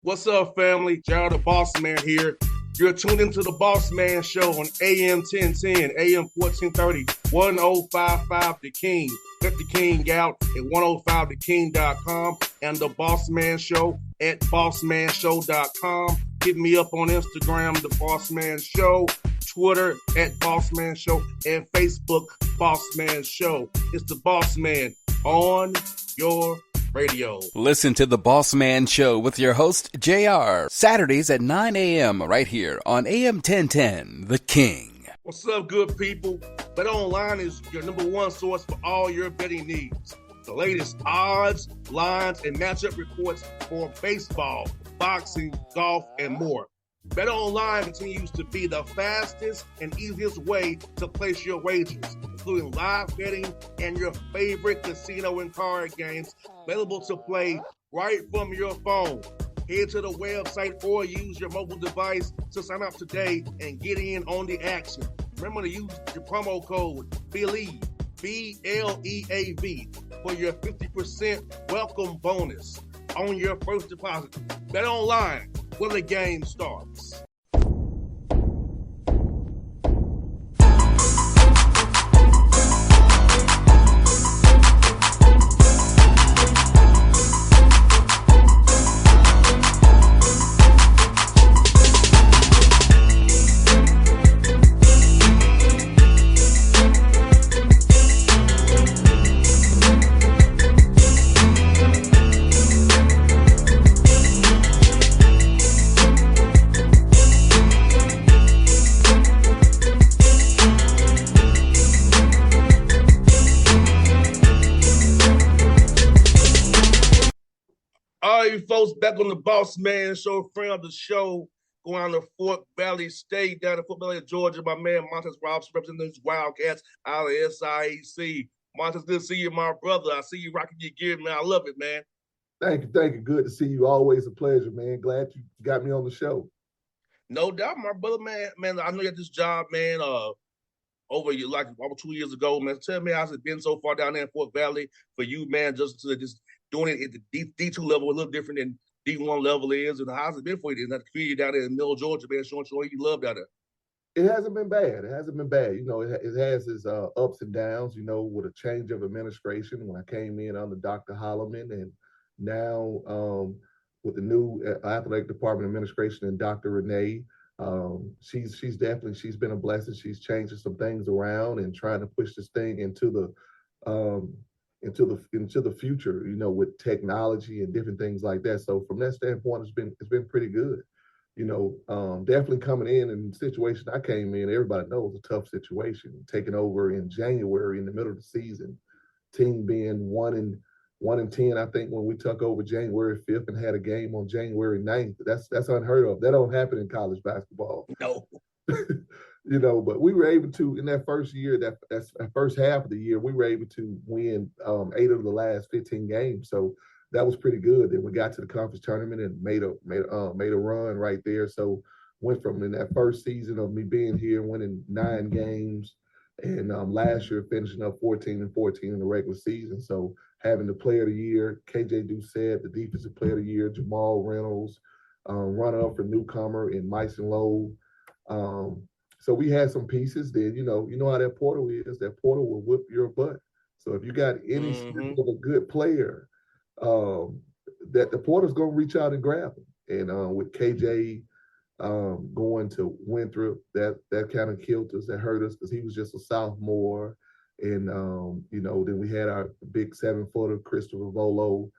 What's up, family? Gerald the Bossman here. You're tuned into the Bossman Show on AM 1010, AM 1430, 1055 The King. Let the King out at 105theking.com and the Bossman Show at bossmanshow.com. Hit me up on Instagram, The Bossman Show, Twitter at Bossman Show, and Facebook, Bossman Show. It's the Bossman on your radio. Listen to the Bossman Show with your host, JR, Saturdays at 9 a.m. right here on AM 1010, The King. What's up, good people? Bet Online is your number one source for all your betting needs. The latest odds, lines, and matchup reports for baseball, boxing, golf, and more. Bet Online continues to be the fastest and easiest way to place your wagers, including live betting and your favorite casino and card games available to play right from your phone. Head to the website or use your mobile device to sign up today and get in on the action. Remember to use your promo code BELIEVE, BLEAV, for your 50% welcome bonus on your first deposit. Bet Online, where the game starts. All right, you folks, back on the Bossman Show, friend of the show, going to Fort Valley State, down in Fort Valley, Georgia. My man, Montez representing those Wildcats out of SIEC. Montez, good to see you, my brother. I see you rocking your gear, man. I love it, man. Thank you. Good to see you. Always a pleasure, man. Glad you got me on the show. No doubt, my brother, man. Man, I know you had this job, man, over like almost 2 years ago, man. Tell me how's it been so far down there in Fort Valley for you, man, just doing it at the D2 level, a little different than D1 level is, and how's it been for you in that community down there in Middle Georgia, man, showing you love down there? It hasn't been bad. You know, it has its ups and downs, you know, with a change of administration when I came in under Dr. Holloman, and now with the new athletic department administration and Dr. Renee, she's been a blessing. She's changing some things around and trying to push this thing into the future, you know, with technology and different things like that. So from that standpoint, it's been pretty good. You know, definitely coming in the situation I came in, everybody knows a tough situation. Taking over in January in the middle of the season, team being 1-10, I think, when we took over January 5th and had a game on January 9th. That's unheard of. That don't happen in college basketball. No. You know, but we were able to, in that first year, that's first half of the year, we were able to win 8 of the last 15 games. So that was pretty good. Then we got to the conference tournament and made a run right there. So went from in that first season of me being here, winning 9 games, and last year finishing up 14-14 in the regular season. So having the player of the year, KJ Doucette, the defensive player of the year, Jamal Reynolds, runner up for newcomer in Myson Lowe. So we had some pieces. Then you know how that portal is. That portal will whip your butt. So if you got any snippet of a good player, that the portal's gonna reach out and grab them. And with KJ going to Winthrop, that kind of killed us. That hurt us because he was just a sophomore. And you know, then we had our big 7-footer, Christopher Volo.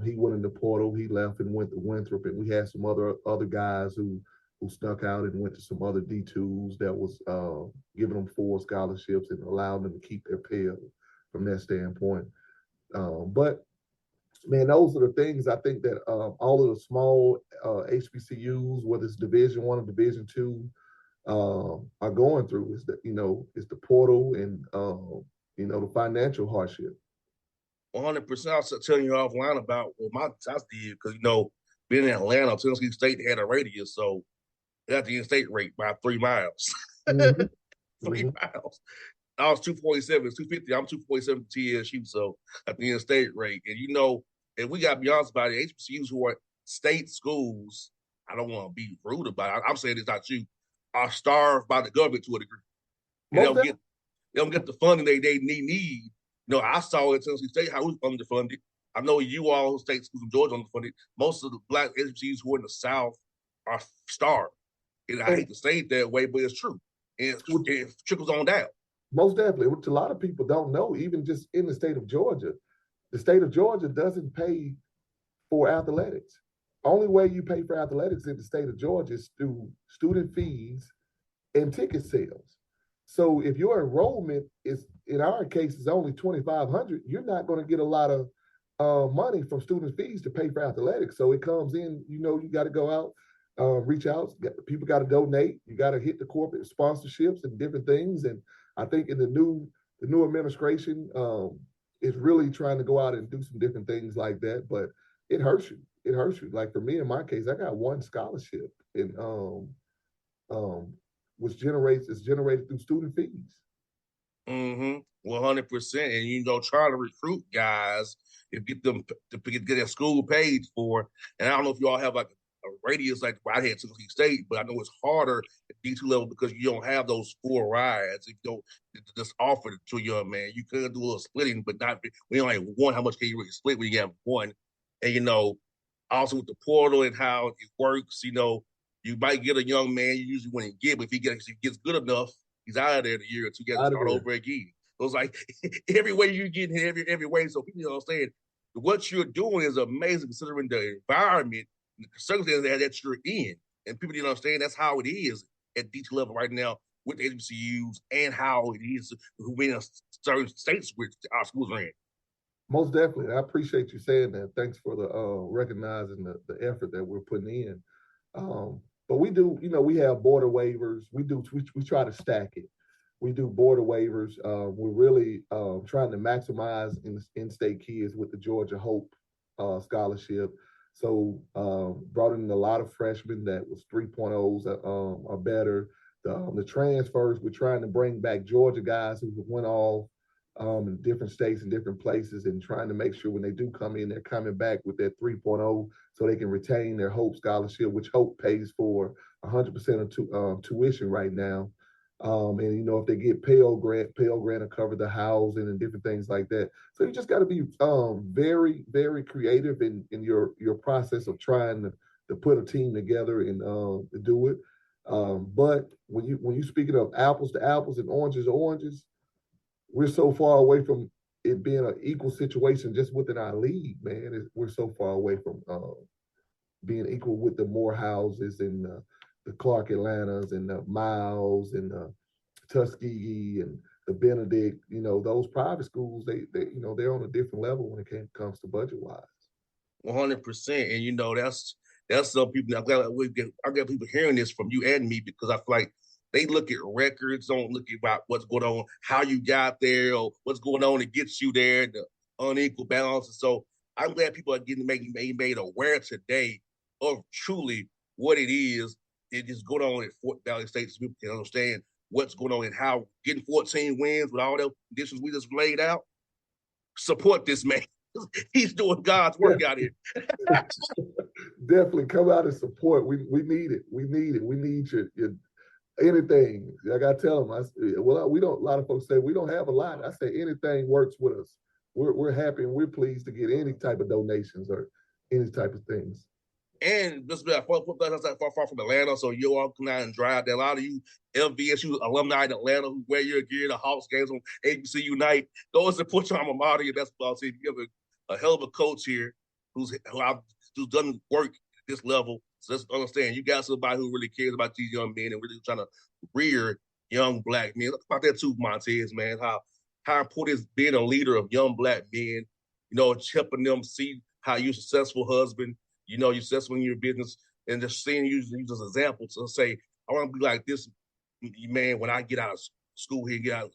He went in the portal. He left and went to Winthrop. And we had some other guys who snuck out and went to some other D2s that was giving them full scholarships and allowing them to keep their pay from that standpoint. But, man, those are the things I think that all of the small HBCUs, whether it's Division I or Division II, are going through is the portal and, the financial hardship. 100%. I was telling you offline about what my house did because, being in Atlanta, Tennessee State had a radius, so they got the in-state rate by 3 miles. Mm-hmm. 3 miles. I was 247, it's 250. I'm 247 TSU, so at the in-state rate. And and we got to be honest about it, HBCUs who are state schools, I don't want to be rude about it. I'm saying it's not you, are starved by the government to a degree. And they don't get the funding they need. I saw at Tennessee State how it was underfunded. I know you all state schools in Georgia underfunded. Most of the black HBCUs who are in the South are starved. And I hate to say it that way, but it's true. And it trickles on down. Most definitely, which a lot of people don't know, even just in the state of Georgia. The state of Georgia doesn't pay for athletics. Only way you pay for athletics in the state of Georgia is through student fees and ticket sales. So if your enrollment is, in our case, is only $2,500, you're not going to get a lot of money from student fees to pay for athletics. So it comes in, you got to go out, reach out. People got to donate. You got to hit the corporate sponsorships and different things. And I think in the new administration is really trying to go out and do some different things like that. But it hurts you. It hurts you. Like for me, in my case, I got one scholarship, and which is generated through student fees. 100%. And trying to recruit guys and get them to get their school paid for. And I don't know if you all have like a radius like I had Tennessee State, but I know it's harder at D2 level because you don't have those 4 rides. If you don't just offer it to a young man, you could do a little splitting, but not we only have one. How much can you really split when you have one? And also with the portal and how it works, you might get a young man you usually wouldn't get, but if he gets good enough, he's out of there in a year or two, you got to start over again. So it's like every way you get in every way. So people understand what you're doing is amazing considering the environment and the circumstances that you're in. And people didn't understand that's how it is at D2 level right now with the HBCUs and how it is who in certain states which our schools are in. Most definitely. I appreciate you saying that. Thanks for the recognizing the effort that we're putting in. But we do, we have border waivers. We try to stack it. We do border waivers. We're really trying to maximize in-state kids with the Georgia Hope scholarship. So brought in a lot of freshmen that was 3.0s or better. The transfers, we're trying to bring back Georgia guys who went off in different states and different places, and trying to make sure when they do come in, they're coming back with their 3.0 so they can retain their Hope scholarship, which Hope pays for 100% of tuition right now. And, if they get Pell Grant will cover the housing and different things like that. So you just got to be very, very creative in your process of trying to put a team together and to do it. But when you speaking of apples to apples and oranges to oranges, we're so far away from it being an equal situation just within our league, man. We're so far away from being equal with the Morehouses and the Clark Atlantas and the Miles and the Tuskegee and the Benedict. Those private schools, they're on a different level when it comes to budget wise. 100%, and that's some people. I'm glad people hearing this from you and me, because I feel like they look at records, don't look at what's going on, how you got there, or what's going on to get you there, the unequal balance. And so I'm glad people are getting made aware today of truly what it is. It is going on at Fort Valley State, so people can understand what's going on and how getting 14 wins with all the conditions we just laid out. Support this man. He's doing God's work out here. Definitely come out and support. We need it. We need it. We need your anything. I gotta tell them. We don't. A lot of folks say we don't have a lot. I say anything works with us. We're happy and we're pleased to get any type of donations or any type of things. And this is far from Atlanta, so you all come out and drive there. A lot of you LVSU alumni in Atlanta who wear your gear, the Hawks games on HBCU night, go and support your alma mater, your basketball team. You have a hell of a coach here who's done work at this level. So let's understand, you got somebody who really cares about these young men and really trying to rear young black men. Look about that too, Montez, man. How important is being a leader of young black men, helping them see how you're a successful husband, you're successful in your business, and just seeing you use as an example to say, I want to be like this man when I get out of school here, get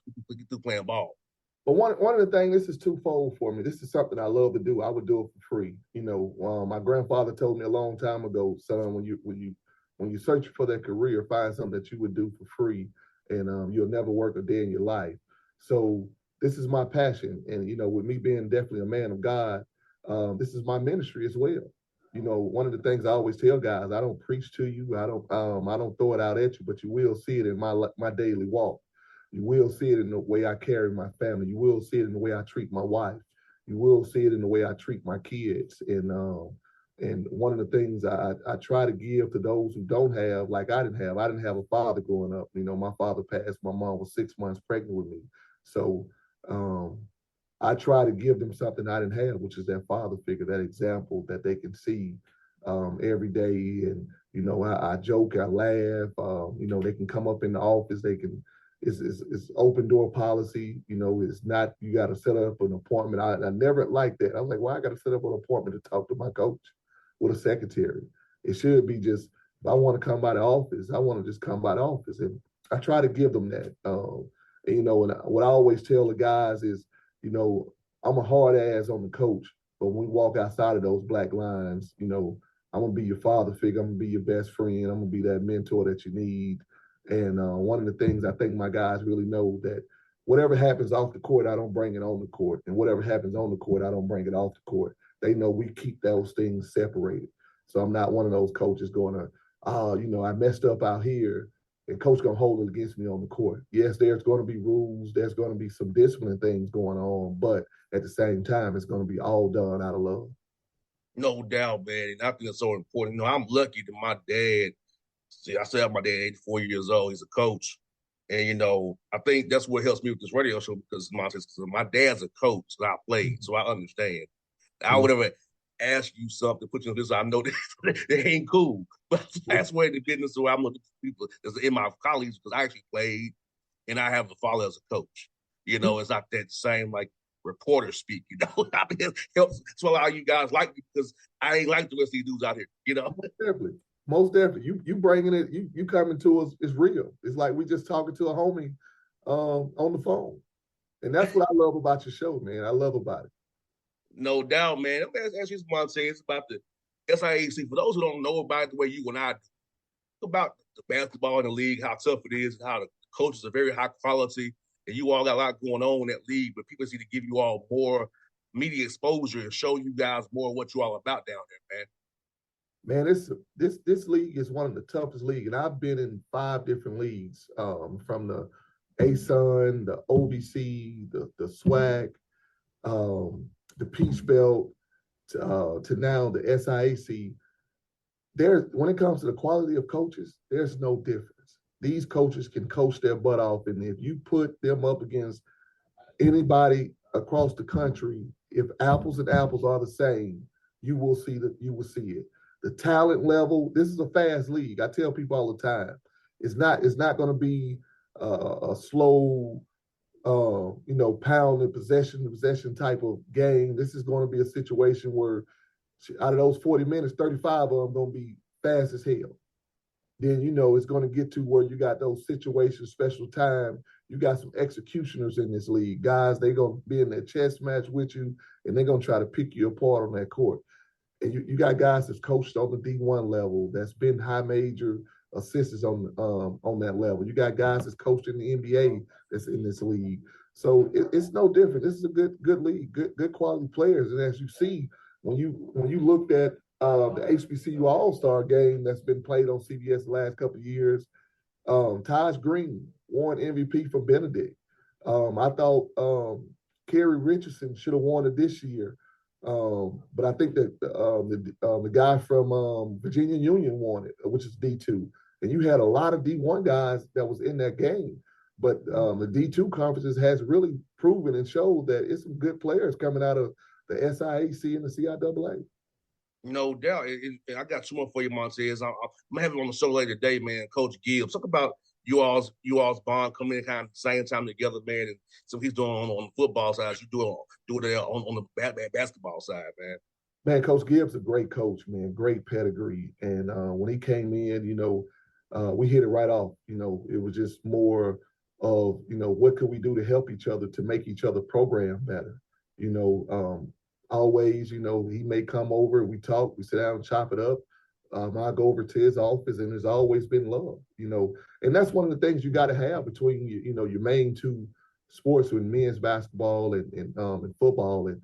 through playing ball. But one of the things, this is twofold for me. This is something I love to do. I would do it for free. My grandfather told me a long time ago, son, when you search for that career, find something that you would do for free, and you'll never work a day in your life. So this is my passion, and with me being definitely a man of God, this is my ministry as well. one of the things I always tell guys, I don't preach to you. I don't throw it out at you, but you will see it in my daily walk. You will see it in the way I carry my family. You will see it in the way I treat my wife. You will see it in the way I treat my kids. And one of the things I try to give to those who don't have, like I didn't have a father growing up. My father passed. My mom was 6 months pregnant with me. So I try to give them something I didn't have, which is that father figure, that example that they can see every day. And, I joke, I laugh. They can come up in the office. It's open door policy. It's not, you got to set up an appointment. I never liked that. I was like, well, I got to set up an appointment to talk to my coach with a secretary. It should be just, if I want to come by the office, I want to just come by the office. And I try to give them that. And what I always tell the guys is, I'm a hard ass on the coach, but when we walk outside of those black lines, I'm going to be your father figure. I'm going to be your best friend. I'm going to be that mentor that you need. And one of the things I think my guys really know that whatever happens off the court, I don't bring it on the court. And whatever happens on the court, I don't bring it off the court. They know we keep those things separated. So I'm not one of those coaches going to, I messed up out here and coach going to hold it against me on the court. Yes, there's going to be rules. There's going to be some discipline things going on. But at the same time, it's going to be all done out of love. No doubt, man. And I think it's so important. I'm lucky that my dad, I still have my dad 84 years old. He's a coach. And, I think that's what helps me with this radio show because my dad's a coach that I played, so I understand. I would ever ask you something, put you on this. I know they ain't cool, but that's where the business. So I'm looking for people that's in my colleagues because I actually played, and I have the father as a coach. It's not that same like reporter speak. I mean, it helps. That's why a lot of you guys like me because I ain't like the rest of these dudes out here. Most definitely. You bringing it. You coming to us is real. It's like we just talking to a homie on the phone, and that's what I love about your show, man. I love about it. No doubt, man. I'm going to ask you, Montez, about the SIAC. For those who don't know about it the way you and I do, about the basketball in the league, how tough it is, and how the coaches are very high quality, and you all got a lot going on in that league, but people need to give you all more media exposure and show you guys more of what you all about down there, man. This league is one of the toughest leagues, and I've been in 5 different leagues, from the ASUN, the OVC, the SWAC, the Peach Belt, to now the SIAC. When it comes to the quality of coaches, there's no difference. These coaches can coach their butt off, and if you put them up against anybody across the country, if apples and apples are the same, you will see it. The talent level, this is a fast league. I tell people all the time, it's not going to be a slow, pound and possession type of game. This is going to be a situation where out of those 40 minutes, 35 of them going to be fast as hell. Then, it's going to get to where you got those situations, special time. You got some executioners in this league. Guys, they're going to be in that chess match with you, and they're going to try to pick you apart on that court. And you got guys that's coached on the D1 level, that's been high major assistants on that level. You got guys that's coached in the NBA that's in this league. So it's no different. This is a good league, good quality players. And as you see, when you looked at the HBCU All-Star game that's been played on CBS the last couple of years, Taj Green won MVP for Benedict. I thought Kerry Richardson should have won it this year. But I think that the guy from Virginia Union won it, which is D2. And you had a lot of D1 guys that was in that game. But the D2 conferences has really proven and showed that it's some good players coming out of the SIAC and the CIAA. No doubt. I got 2 more for you, Montez. I'm having on the show later today, man. Coach Gibbs. Talk about you all's bond coming in kind of the same time together, man. And so he's doing on the football side, you do it on the basketball side, man. Man, Coach Gibbs is a great coach, man. Great pedigree. And when he came in, we hit it right off. It was just more of, what could we do to help each other to make each other program better? Always, he may come over, we talk, we sit down and chop it up. I go over to his office, and there's always been love, and that's one of the things you got to have between your main 2 sports, with men's basketball and football. And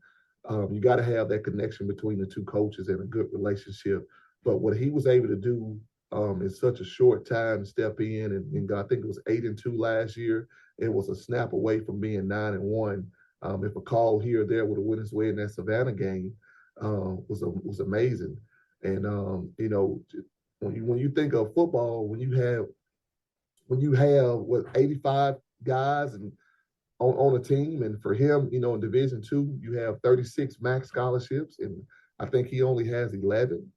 You got to have that connection between the two coaches and a good relationship. But what he was able to do in such a short time, step in, and I think it was 8-2 last year. It was a snap away from being 9-1. If a call here or there would have went his way in that Savannah game, was amazing. And when you think of football, when you have 85 guys and on a team, and for him, in Division II, you have 36 max scholarships, and I think he only has 11.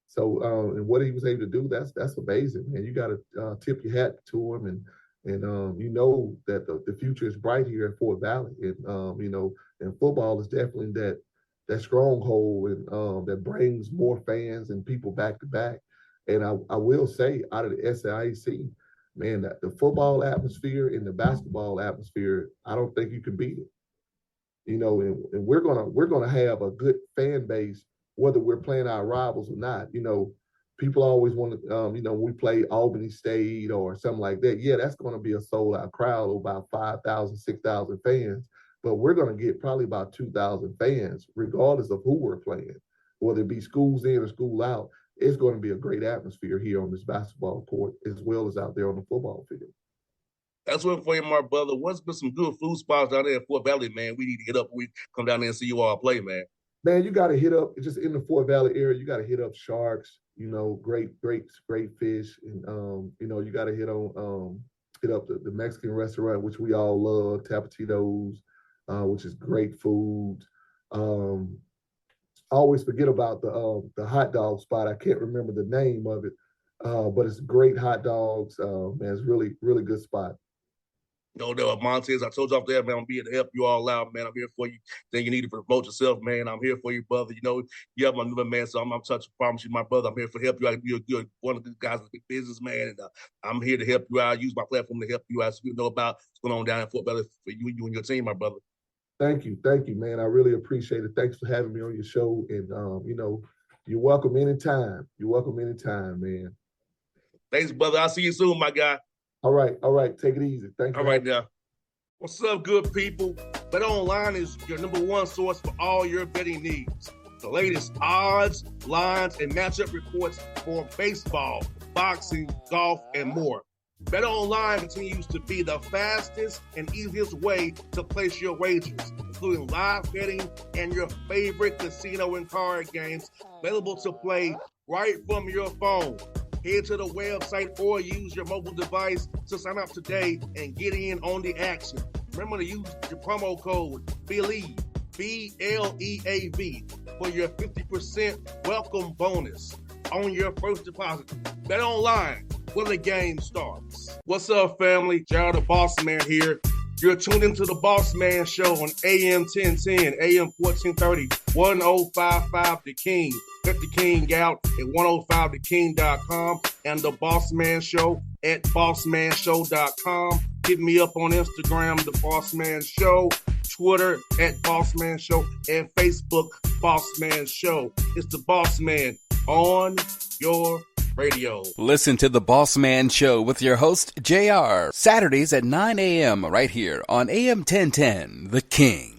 So, and what he was able to do, that's amazing, man. You got to tip your hat to him, and that the future is bright here at Fort Valley, and football is definitely that stronghold, and that brings more fans and people back to back. And I will say, out of the SIAC, man, that the football atmosphere and the basketball atmosphere, I don't think you can beat it. And we're gonna have a good fan base, whether we're playing our rivals or not. People always want to, when we play Albany State or something like that. Yeah, that's going to be a sold-out crowd of about 5,000, 6,000 fans. But we're going to get probably about 2,000 fans, regardless of who we're playing, whether it be schools in or school out. It's going to be a great atmosphere here on this basketball court, as well as out there on the football field. That's one for you, my brother. What's been some good food spots down there in Fort Valley, man? We need to hit up. We come down there and see you all play, man. Man, you got to hit up, just in the Fort Valley area, you got to hit up Sharks, great fish. And, you got to hit up the Mexican restaurant, which we all love, Tapatitos, which is great food. I always forget about the hot dog spot. I can't remember the name of it, but it's great hot dogs. Man, it's really, really good spot. No doubt, Montez. I told you off there, man, I'm here to help you all out, man. I'm here for you. Then you need to promote yourself, man. I'm here for you, brother. You have my number, man. So I'm touching. Promise you, my brother. I'm here to help you out. You're one of the guys that's a big businessman, and I'm here to help you out. Use my platform to help you out, so you know about what's going on down in Fort Valley for you and your team, my brother. Thank you, man. I really appreciate it. Thanks for having me on your show, and you're welcome anytime. You're welcome anytime, man. Thanks, brother. I'll see you soon, my guy. All right. Take it easy. Thanks. All right, now. What's up, good people? BetOnline is your number one source for all your betting needs. The latest odds, lines, and matchup reports for baseball, boxing, golf, and more. BetOnline continues to be the fastest and easiest way to place your wagers, including live betting and your favorite casino and card games available to play right from your phone. Head to the website or use your mobile device to sign up today and get in on the action. Remember to use your promo code BELIEVE, BLEAV, for your 50% welcome bonus on your first deposit. Bet online where the game starts. What's up, family? Gerald the Bossman here. You're tuned into the Bossman Show on AM 1010, AM 1430, 1055 The King. Check The King out at 105theking.com and the Bossman Show at bossmanshow.com. Hit me up on Instagram, The Bossman Show, Twitter at Bossman Show, and Facebook, Bossman Show. It's the Bossman on your radio. Listen to the Bossman Show with your host, JR, Saturdays at 9 a.m. right here on AM 1010, The King.